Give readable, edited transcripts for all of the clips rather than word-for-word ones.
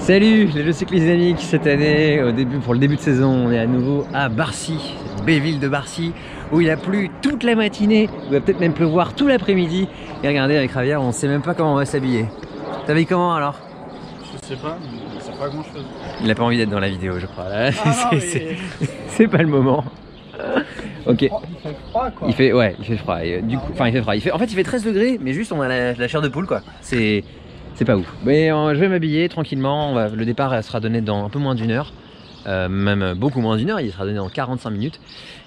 Salut les jeux cyclistes dynamiques, cette année, pour le début de saison, on est à nouveau à Barcy, cette belle ville de Barcy, où il a plu toute la matinée, où il va peut-être même pleuvoir tout l'après-midi. Et regardez, avec Javier, on sait même pas comment on va s'habiller. T'habilles comment alors? Je sais pas, mais c'est pas grand chose. Il n'a pas envie d'être dans la vidéo, je crois. Là, Ah c'est pas le moment. Ok. Il fait froid quoi. Il fait froid. Et, du coup, enfin, il fait froid. En fait, il fait 13 degrés, mais juste on a la chair de poule quoi. C'est pas ouf. Mais je vais m'habiller tranquillement. Le départ sera donné dans un peu moins d'une heure. Même beaucoup moins d'une heure. Il sera donné dans 45 minutes.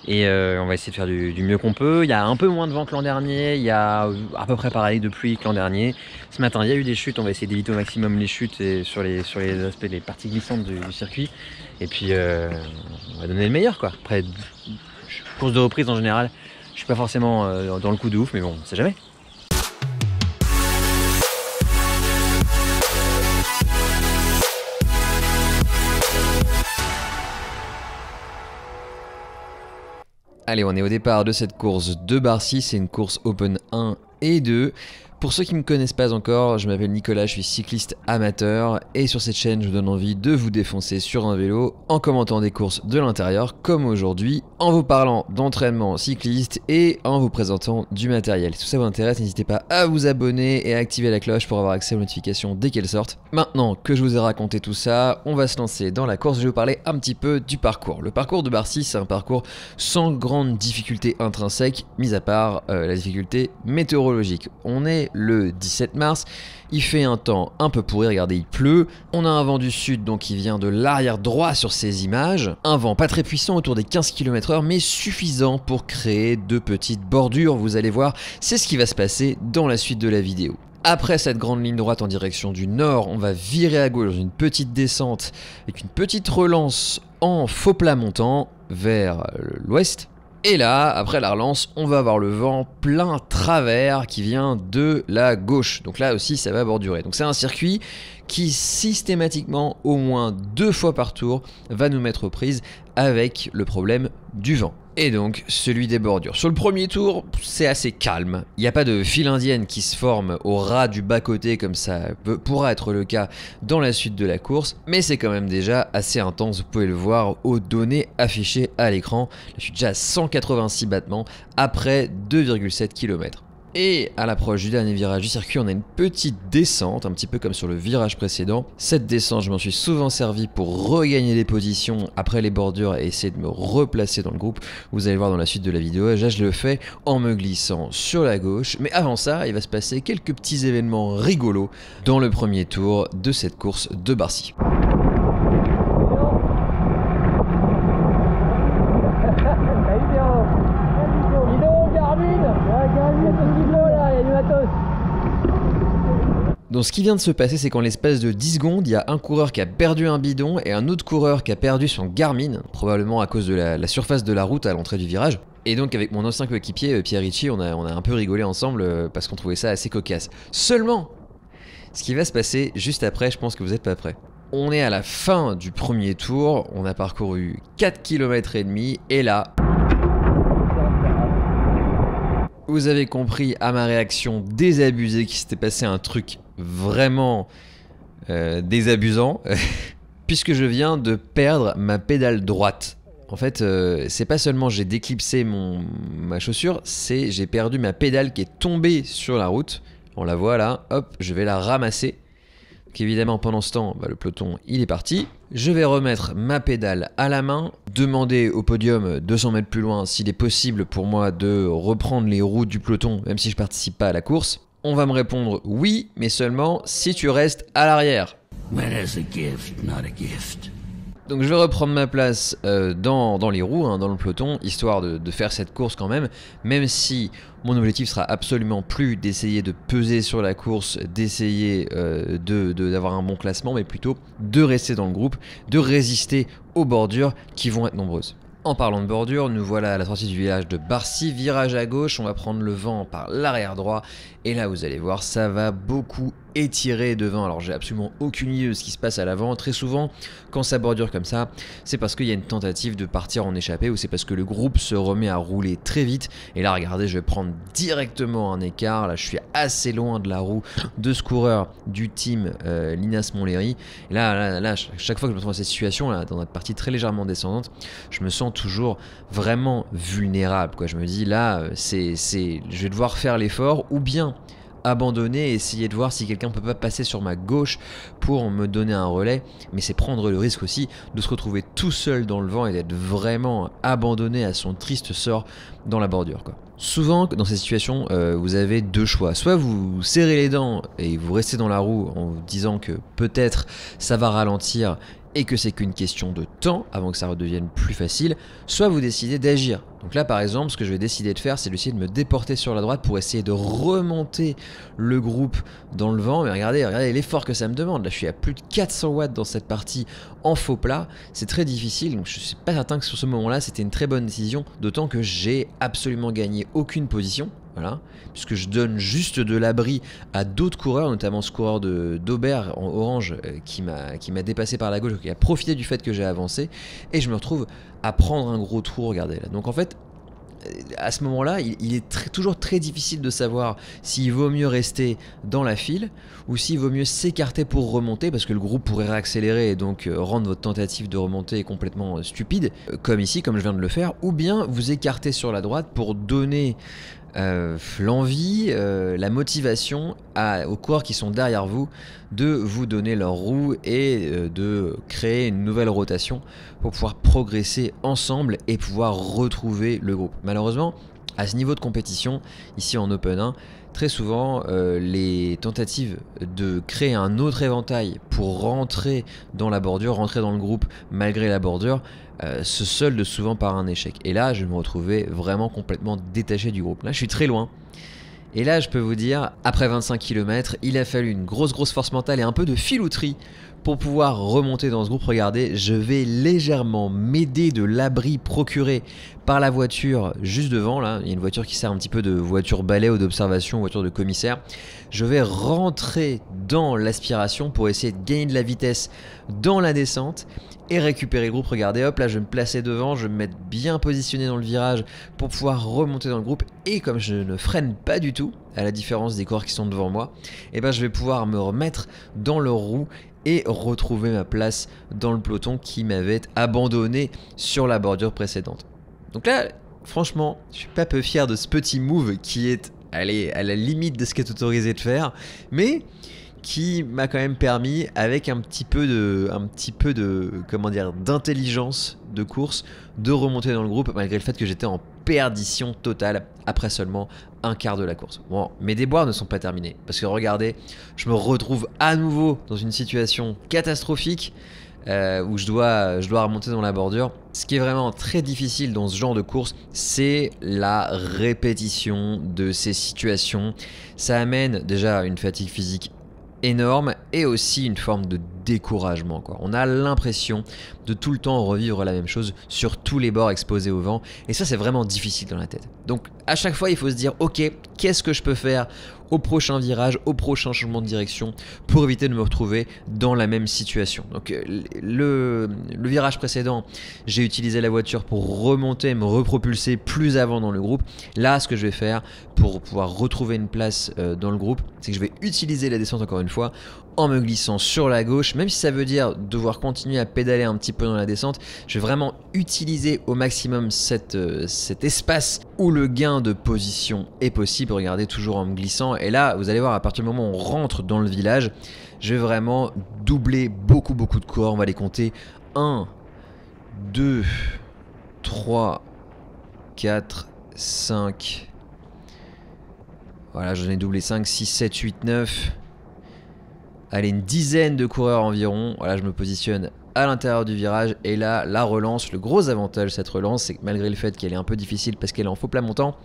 Et on va essayer de faire du mieux qu'on peut. Il y a un peu moins de vent que l'an dernier. Il y a à peu près pareil de pluie que l'an dernier. Ce matin, il y a eu des chutes. On va essayer d'éviter au maximum les chutes et sur les aspects, les parties glissantes du circuit. Et puis, on va donner le meilleur quoi. Après, course de reprise en général, je suis pas forcément dans le coup de ouf, mais bon, on sait jamais. Allez, on est au départ de cette course de Barcy, c'est une course Open 1 et 2. Pour ceux qui ne me connaissent pas encore, je m'appelle Nicolas, je suis cycliste amateur et sur cette chaîne je vous donne envie de vous défoncer sur un vélo en commentant des courses de l'intérieur comme aujourd'hui, en vous parlant d'entraînement cycliste et en vous présentant du matériel. Si tout ça vous intéresse, n'hésitez pas à vous abonner et à activer la cloche pour avoir accès aux notifications dès qu'elles sortent. Maintenant que je vous ai raconté tout ça, on va se lancer dans la course. Je vais vous parler un petit peu du parcours. Le parcours de Barcy, c'est un parcours sans grande difficulté intrinsèque, mis à part la difficulté météorologique. On est le 17 mars, il fait un temps un peu pourri, regardez il pleut, on a un vent du sud donc qui vient de l'arrière droit sur ces images, un vent pas très puissant autour des 15 km/h mais suffisant pour créer de petites bordures, vous allez voir, c'est ce qui va se passer dans la suite de la vidéo. Après cette grande ligne droite en direction du nord, on va virer à gauche dans une petite descente avec une petite relance en faux plat montant vers l'ouest. Et là, après la relance, on va avoir le vent plein travers qui vient de la gauche. Donc là aussi, ça va bordurer. Donc c'est un circuit qui systématiquement, au moins 2 fois par tour, va nous mettre aux prises avec le problème du vent. Et donc celui des bordures. Sur le premier tour, c'est assez calme. Il n'y a pas de file indienne qui se forme au ras du bas-côté comme ça pourra être le cas dans la suite de la course. Mais c'est quand même déjà assez intense, vous pouvez le voir aux données affichées à l'écran. Je suis déjà à 186 battements après 2,7 km. Et à l'approche du dernier virage du circuit, on a une petite descente, un petit peu comme sur le virage précédent. Cette descente, je m'en suis souvent servi pour regagner les positions après les bordures et essayer de me replacer dans le groupe. Vous allez voir dans la suite de la vidéo, là je le fais en me glissant sur la gauche. Mais avant ça, il va se passer quelques petits événements rigolos dans le premier tour de cette course de Barcy. Donc ce qui vient de se passer, c'est qu'en l'espace de 10 secondes, il y a un coureur qui a perdu un bidon et un autre coureur qui a perdu son Garmin, probablement à cause de la surface de la route à l'entrée du virage. Et donc avec mon ancien coéquipier Pierre Ricci, on a un peu rigolé ensemble parce qu'on trouvait ça assez cocasse. Seulement, ce qui va se passer juste après, je pense que vous n'êtes pas prêts. On est à la fin du premier tour, on a parcouru 4 km et demi et là... Vous avez compris à ma réaction désabusée qu'il s'était passé un truc vraiment désabusant puisque je viens de perdre ma pédale droite. En fait, c'est pas seulement j'ai déclipsé ma chaussure, c'est j'ai perdu ma pédale qui est tombée sur la route. On la voit là, hop, je vais la ramasser. Donc évidemment pendant ce temps, le peloton il est parti. Je vais remettre ma pédale à la main, demander au podium 200 mètres plus loin s'il est possible pour moi de reprendre les roues du peloton même si je participe pas à la course. On va me répondre oui, mais seulement si tu restes à l'arrière. Donc je vais reprendre ma place dans les roues, dans le peloton, histoire de faire cette course quand même si mon objectif sera absolument plus d'essayer de peser sur la course, d'essayer d'avoir un bon classement, mais plutôt de rester dans le groupe, de résister aux bordures qui vont être nombreuses. En parlant de bordure, nous voilà à la sortie du village de Barcy, virage à gauche, on va prendre le vent par l'arrière droit et là vous allez voir ça va beaucoup étiré devant. Alors j'ai absolument aucune idée de ce qui se passe à l'avant. Très souvent, quand ça bordure comme ça, c'est parce qu'il y a une tentative de partir en échappée ou c'est parce que le groupe se remet à rouler très vite. Et là, regardez, je vais prendre directement un écart. Là, je suis assez loin de la roue de ce coureur du team Linas Montlhéry. Et là, chaque fois que je me trouve dans cette situation, là, dans une partie très légèrement descendante, je me sens toujours vraiment vulnérable, quoi. Je me dis là, je vais devoir faire l'effort ou bien abandonner et essayer de voir si quelqu'un peut pas passer sur ma gauche pour me donner un relais, mais c'est prendre le risque aussi de se retrouver tout seul dans le vent et d'être vraiment abandonné à son triste sort dans la bordure, quoi. Souvent dans ces situations vous avez deux choix, soit vous serrez les dents et vous restez dans la roue en vous disant que peut-être ça va ralentir et que c'est qu'une question de temps avant que ça redevienne plus facile, soit vous décidez d'agir. Donc là par exemple, ce que je vais décider de faire, c'est d'essayer de me déporter sur la droite pour essayer de remonter le groupe dans le vent. Mais regardez l'effort que ça me demande. Là je suis à plus de 400 watts dans cette partie en faux plat, c'est très difficile, donc je suis pas certain que sur ce moment là c'était une très bonne décision, d'autant que j'ai absolument gagné aucune position. Voilà, puisque je donne juste de l'abri à d'autres coureurs, notamment ce coureur d'Aubert en orange qui m'a dépassé par la gauche, qui a profité du fait que j'ai avancé, et je me retrouve à prendre un gros trou, regardez là. Donc en fait, à ce moment-là, il est toujours très difficile de savoir s'il vaut mieux rester dans la file ou s'il vaut mieux s'écarter pour remonter, parce que le groupe pourrait réaccélérer et donc rendre votre tentative de remonter complètement stupide, comme ici, comme je viens de le faire, ou bien vous écarter sur la droite pour donner l'envie, la motivation aux coureurs qui sont derrière vous de vous donner leur roue et de créer une nouvelle rotation pour pouvoir progresser ensemble et pouvoir retrouver le groupe. Malheureusement, à ce niveau de compétition, ici en Open 1, très souvent les tentatives de créer un autre éventail pour rentrer dans la bordure, rentrer dans le groupe malgré la bordure, se solde souvent par un échec. Et là, je me retrouvais vraiment complètement détaché du groupe. Là, je suis très loin. Et là, je peux vous dire, après 25 km, il a fallu une grosse force mentale et un peu de filouterie pour pouvoir remonter dans ce groupe. Regardez, je vais légèrement m'aider de l'abri procuré par la voiture juste devant. Là, il y a une voiture qui sert un petit peu de voiture balai ou d'observation, voiture de commissaire. Je vais rentrer dans l'aspiration pour essayer de gagner de la vitesse dans la descente et récupérer le groupe. Regardez, hop, là je vais me placer devant, je vais me mettre bien positionné dans le virage pour pouvoir remonter dans le groupe. Et comme je ne freine pas du tout, à la différence des coureurs qui sont devant moi, et ben je vais pouvoir me remettre dans leur roue et retrouver ma place dans le peloton qui m'avait abandonné sur la bordure précédente. Donc là, franchement, je suis pas peu fier de ce petit move qui est allez, à la limite de ce qui est autorisé de faire, mais qui m'a quand même permis, avec un petit peu de comment dire, d'intelligence de course, de remonter dans le groupe malgré le fait que j'étais en perdition totale après seulement un quart de la course. Bon, mes déboires ne sont pas terminés parce que regardez, je me retrouve à nouveau dans une situation catastrophique où je dois remonter dans la bordure. Ce qui est vraiment très difficile dans ce genre de course, c'est la répétition de ces situations. Ça amène déjà une fatigue physique énorme et aussi une forme de découragement, quoi. On a l'impression de tout le temps revivre la même chose sur tous les bords exposés au vent et ça c'est vraiment difficile dans la tête. Donc à chaque fois il faut se dire ok, qu'est-ce que je peux faire au prochain virage, au prochain changement de direction pour éviter de me retrouver dans la même situation. Donc le virage précédent, j'ai utilisé la voiture pour remonter, me repropulser plus avant dans le groupe. Là ce que je vais faire pour pouvoir retrouver une place dans le groupe, c'est que je vais utiliser la descente encore une fois en me glissant sur la gauche, même si ça veut dire devoir continuer à pédaler un petit peu dans la descente. Je vais vraiment utiliser au maximum cet espace où le gain de position est possible. Regardez, toujours en me glissant. Et là, vous allez voir, à partir du moment où on rentre dans le village, je vais vraiment doubler beaucoup de coureurs. On va les compter 1, 2, 3, 4, 5. Voilà, j'en ai doublé 5, 6, 7, 8, 9. Allez, une dizaine de coureurs environ. Voilà, je me positionne à l'intérieur du virage. Et là, la relance, le gros avantage de cette relance, c'est que malgré le fait qu'elle est un peu difficile parce qu'elle est en faux plat montant,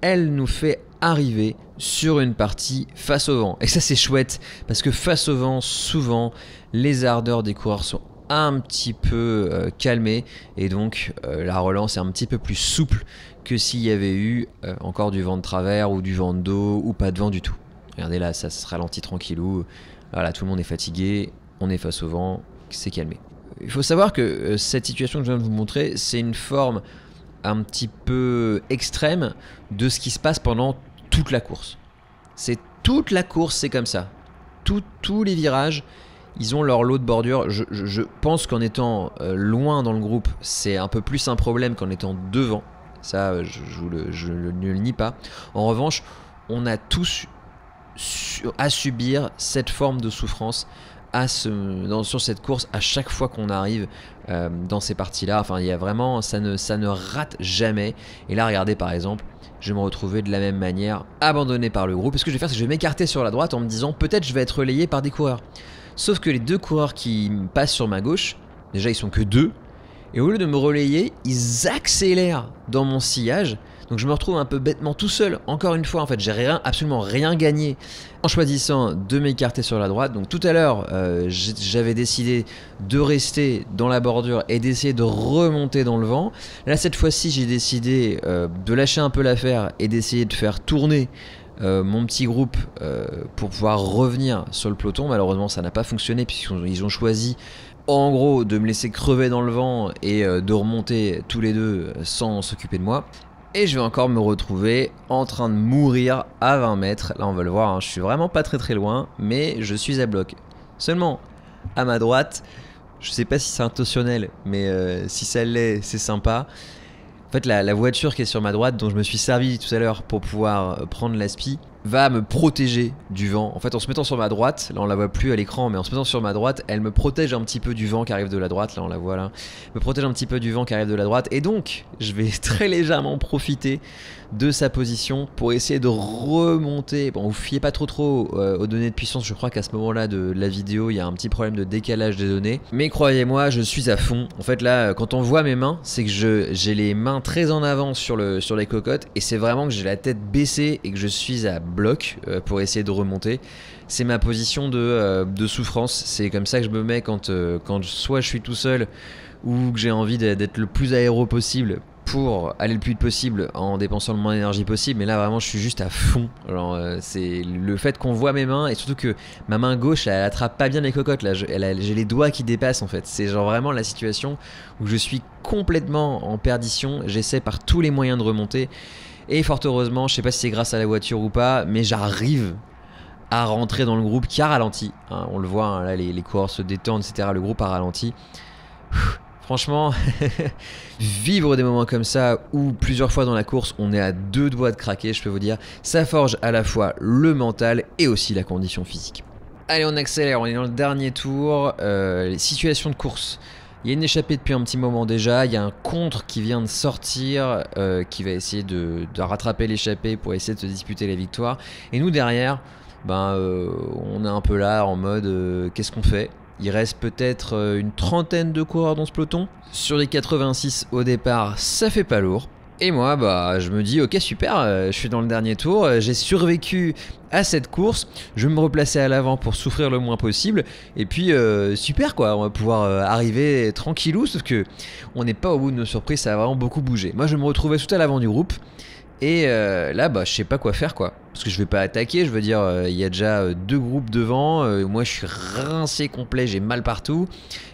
elle nous fait arriver sur une partie face au vent. Et ça, c'est chouette parce que face au vent, souvent, les ardeurs des coureurs sont un petit peu calmées. Et donc, la relance est un petit peu plus souple que s'il y avait eu encore du vent de travers ou du vent de dos ou pas de vent du tout. Regardez là, ça se ralentit tranquillou. Voilà, tout le monde est fatigué, on est face au vent, c'est calmé. Il faut savoir que cette situation que je viens de vous montrer, c'est une forme un petit peu extrême de ce qui se passe pendant toute la course. C'est toute la course, c'est comme ça. Tous les virages, ils ont leur lot de bordure. Je pense qu'en étant loin dans le groupe, c'est un peu plus un problème qu'en étant devant. Ça, je ne le nie pas. En revanche, on a tous à subir cette forme de souffrance sur cette course à chaque fois qu'on arrive dans ces parties-là. Enfin, il y a vraiment, ça ne rate jamais. Et là, regardez par exemple, je vais me retrouver de la même manière abandonné par le groupe. Et ce que je vais faire, c'est que je vais m'écarter sur la droite en me disant peut-être je vais être relayé par des coureurs. Sauf que les deux coureurs qui passent sur ma gauche, déjà ils sont que deux, et au lieu de me relayer, ils accélèrent dans mon sillage. Donc je me retrouve un peu bêtement tout seul. Encore une fois, en fait, j'ai absolument rien gagné en choisissant de m'écarter sur la droite. Donc tout à l'heure, j'avais décidé de rester dans la bordure et d'essayer de remonter dans le vent. Là, cette fois-ci, j'ai décidé de lâcher un peu l'affaire et d'essayer de faire tourner mon petit groupe pour pouvoir revenir sur le peloton. Malheureusement, ça n'a pas fonctionné puisqu'ils ont choisi en gros de me laisser crever dans le vent et de remonter tous les deux sans s'occuper de moi. Et je vais encore me retrouver en train de mourir à 20 mètres. Là on va le voir, hein, je suis vraiment pas très loin, mais je suis à bloc. Seulement à ma droite, je sais pas si c'est intentionnel, mais si ça l'est, c'est sympa. En fait la voiture qui est sur ma droite, dont je me suis servi tout à l'heure pour pouvoir prendre l'aspi, va me protéger du vent. En fait, en se mettant sur ma droite, là on la voit plus à l'écran, mais en se mettant sur ma droite, elle me protège un petit peu du vent qui arrive de la droite. Là on la voit là, me protège un petit peu du vent qui arrive de la droite, et donc je vais très légèrement profiter de sa position pour essayer de remonter. Bon, vous fiez pas trop aux données de puissance. Je crois qu'à ce moment-là de la vidéo, il y a un petit problème de décalage des données, mais croyez-moi, je suis à fond. En fait là, quand on voit mes mains, c'est que j'ai les mains très en avant sur les cocottes, et c'est vraiment que j'ai la tête baissée et que je suis à bloc pour essayer de remonter. C'est ma position de souffrance. C'est comme ça que je me mets quand soit je suis tout seul ou que j'ai envie d'être le plus aéro possible pour aller le plus vite possible en dépensant le moins d'énergie possible. Mais là vraiment je suis juste à fond. Alors c'est le fait qu'on voit mes mains, et surtout que ma main gauche elle attrape pas bien les cocottes là. J'ai les doigts qui dépassent en fait. C'est genre vraiment la situation où je suis complètement en perdition. J'essaie par tous les moyens de remonter. Et fort heureusement, je sais pas si c'est grâce à la voiture ou pas, mais j'arrive à rentrer dans le groupe qui a ralenti. Hein, on le voit, hein, là les coureurs se détendent, etc. Le groupe a ralenti. Franchement, vivre des moments comme ça, où plusieurs fois dans la course, on est à deux doigts de craquer, je peux vous dire, ça forge à la fois le mental et aussi la condition physique. Allez, on accélère, on est dans le dernier tour. Les situations de course. Il y a une échappée depuis un petit moment déjà, il y a un contre qui vient de sortir, qui va essayer de rattraper l'échappée pour essayer de se disputer la victoire. Et nous derrière, on est un peu là en mode qu'est-ce qu'on fait ? Il reste peut-être une trentaine de coureurs dans ce peloton. Sur les 86 au départ, ça fait pas lourd. Et moi, je me dis, ok, super, je suis dans le dernier tour, j'ai survécu à cette course, je vais me replacer à l'avant pour souffrir le moins possible, et puis super quoi, on va pouvoir arriver tranquillou, sauf que on n'est pas au bout de nos surprises, ça a vraiment beaucoup bougé. Moi, je me retrouvais tout à l'avant du groupe, et là, je sais pas quoi faire quoi, parce que je vais pas attaquer, je veux dire, il y a déjà deux groupes devant, moi je suis rincé complet, j'ai mal partout,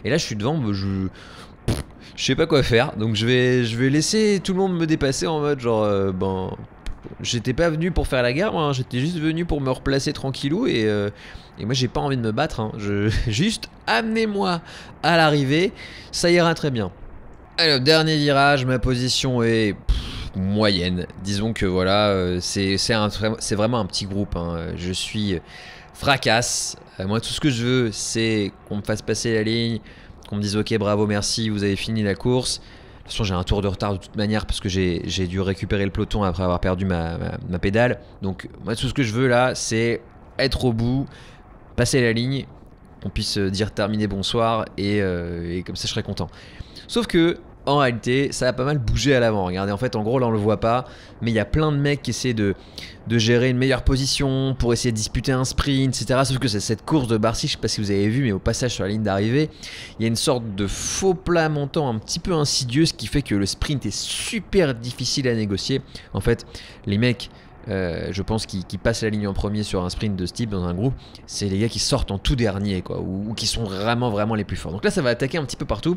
et là je suis devant, je sais pas quoi faire, donc je vais laisser tout le monde me dépasser en mode genre j'étais pas venu pour faire la guerre, moi, hein, j'étais juste venu pour me replacer tranquillou, et moi j'ai pas envie de me battre, hein. Juste amenez-moi à l'arrivée, ça ira très bien. Alors dernier virage, ma position est moyenne, disons que voilà, c'est vraiment un petit groupe, hein. Je suis fracasse, moi tout ce que je veux c'est qu'on me fasse passer la ligne, qu'on me dise ok bravo merci vous avez fini la course. De toute façon j'ai un tour de retard de toute manière parce que j'ai dû récupérer le peloton après avoir perdu ma pédale. Donc moi tout ce que je veux là c'est être au bout, passer la ligne, qu'on puisse dire terminé bonsoir, et comme ça je serai content. Sauf que en réalité ça a pas mal bougé à l'avant. Regardez, en fait en gros là on le voit pas, mais il y a plein de mecs qui essaient de gérer une meilleure position pour essayer de disputer un sprint, etc. Sauf que c'est cette course de Barcy, je sais pas si vous avez vu, mais au passage sur la ligne d'arrivée il y a une sorte de faux plat montant un petit peu insidieux, ce qui fait que le sprint est super difficile à négocier. En fait les mecs je pense, qui passent la ligne en premier sur un sprint de ce type dans un groupe, c'est les gars qui sortent en tout dernier, quoi, ou qui sont vraiment les plus forts. Donc là, ça va attaquer un petit peu partout.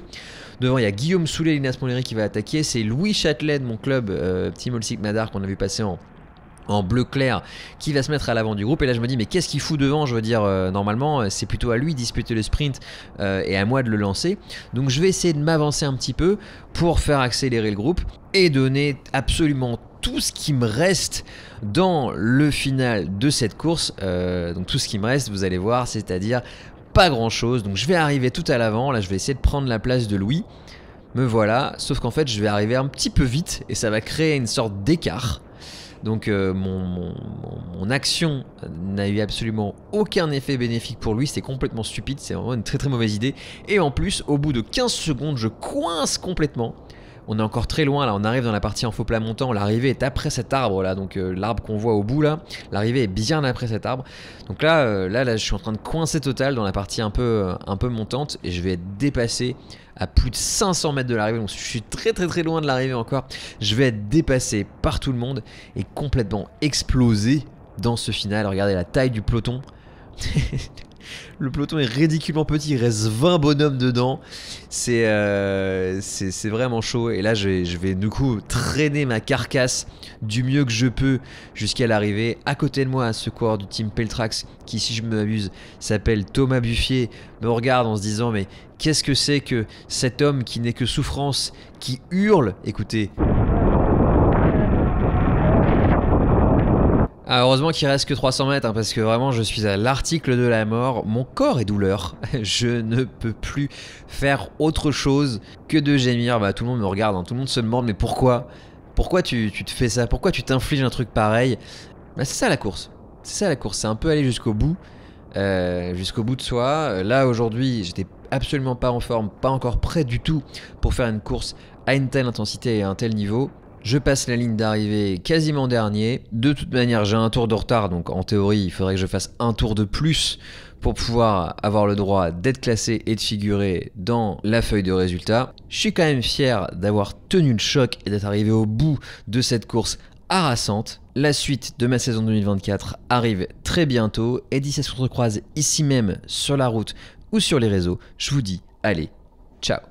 Devant, il y a Guillaume Soulet, Linas Montlhéry qui va attaquer. C'est Louis Châtelet de mon club, Team Olsic Madar, qu'on a vu passer en bleu clair, qui va se mettre à l'avant du groupe. Et là je me dis mais qu'est-ce qu'il fout devant? Je veux dire normalement c'est plutôt à lui de disputer le sprint et à moi de le lancer. Donc je vais essayer de m'avancer un petit peu pour faire accélérer le groupe et donner absolument tout ce qui me reste dans le final de cette course. Donc tout ce qui me reste, vous allez voir, c'est-à-dire pas grand chose. Donc je vais arriver tout à l'avant. Là je vais essayer de prendre la place de Louis. Me voilà, sauf qu'en fait je vais arriver un petit peu vite et ça va créer une sorte d'écart. Donc mon action n'a eu absolument aucun effet bénéfique pour lui, c'est complètement stupide, c'est vraiment une très mauvaise idée. Et en plus, au bout de 15 secondes, je coince complètement. On est encore très loin là, on arrive dans la partie en faux plat montant, l'arrivée est après cet arbre là, donc l'arbre qu'on voit au bout là, l'arrivée est bien après cet arbre. Donc là, je suis en train de coincer total dans la partie un peu montante et je vais être dépassé à plus de 500 mètres de l'arrivée, donc je suis très loin de l'arrivée encore. Je vais être dépassé par tout le monde et complètement explosé dans ce final. Regardez la taille du peloton. Le peloton est ridiculement petit, il reste 20 bonhommes dedans. C'est vraiment chaud. Et là, je vais du coup traîner ma carcasse du mieux que je peux jusqu'à l'arrivée. À côté de moi, ce coureur du team Peltrax, qui, si je ne m'abuse, s'appelle Thomas Buffier, me regarde en se disant mais qu'est-ce que c'est que cet homme qui n'est que souffrance, qui hurle? Écoutez. Ah, heureusement qu'il reste que 300 mètres hein, parce que vraiment je suis à l'article de la mort, mon corps est douleur, je ne peux plus faire autre chose que de gémir. Bah, tout le monde me regarde, hein. Tout le monde se demande mais pourquoi tu te fais ça, pourquoi tu t'infliges un truc pareil? Bah, c'est ça la course, c'est un peu aller jusqu'au bout de soi. Là aujourd'hui j'étais absolument pas en forme, pas encore prêt du tout pour faire une course à une telle intensité et à un tel niveau. Je passe la ligne d'arrivée quasiment dernier. De toute manière, j'ai un tour de retard, donc en théorie, il faudrait que je fasse un tour de plus pour pouvoir avoir le droit d'être classé et de figurer dans la feuille de résultats. Je suis quand même fier d'avoir tenu le choc et d'être arrivé au bout de cette course harassante. La suite de ma saison 2024 arrive très bientôt et d'ici à ce qu'on se recroise ici même sur la route ou sur les réseaux, je vous dis allez, ciao.